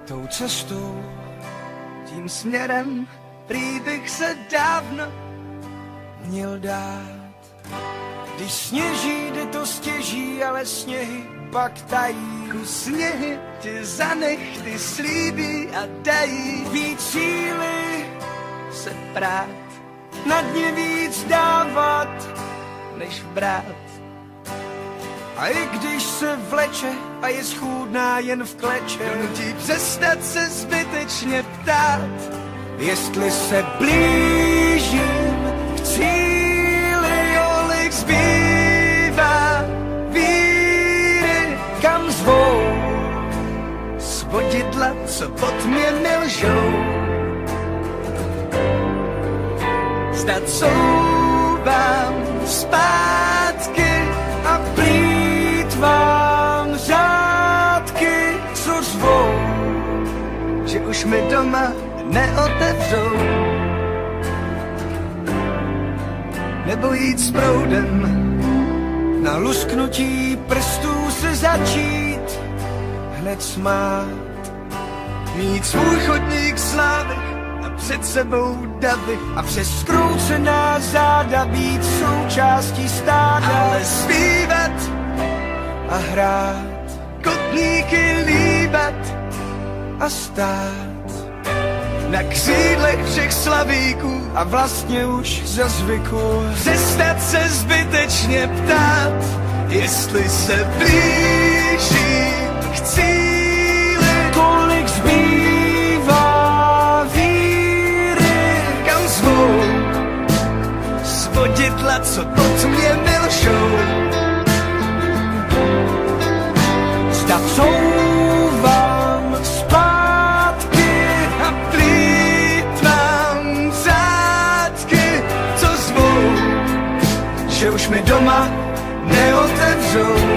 tou cestou, tím směrem, prý bych se dávno měl dát. Když sněží, jde to stěží, ale sněhy pak tají. Sněhy ti za nechty slíbí a dají víc síly se prát, na dně víc dávat, než brát. A i když se vleče a je schůdná jen v kleče, donutí přestat se zbytečně ptát, jestli se blížím k cíli, kolik zbývá víry, kam zvou svodidla, co pod mě nelžou. Zdat souvám zpátky a plýtvám řádky, co řvou, že už mi doma neotevřou. Nebo jít s proudem, na lusknutí prstů se začít hned smát. Mít svůj chodník slávy a před sebou davy a přes skroucená záda být součástí stáda. Ale zpívat a hrát, kotníky líbat a stát na křídlech všech slavíků a vlastně už za zvyku přestat se zbytečně ptát, jestli se blížím k cíli, kolik zbývá víry, kam zvou svodidla, co pod mě nelžou. Zda couvám zpátky a plýtvám řádky, co zvou, že už mi doma neotevřou.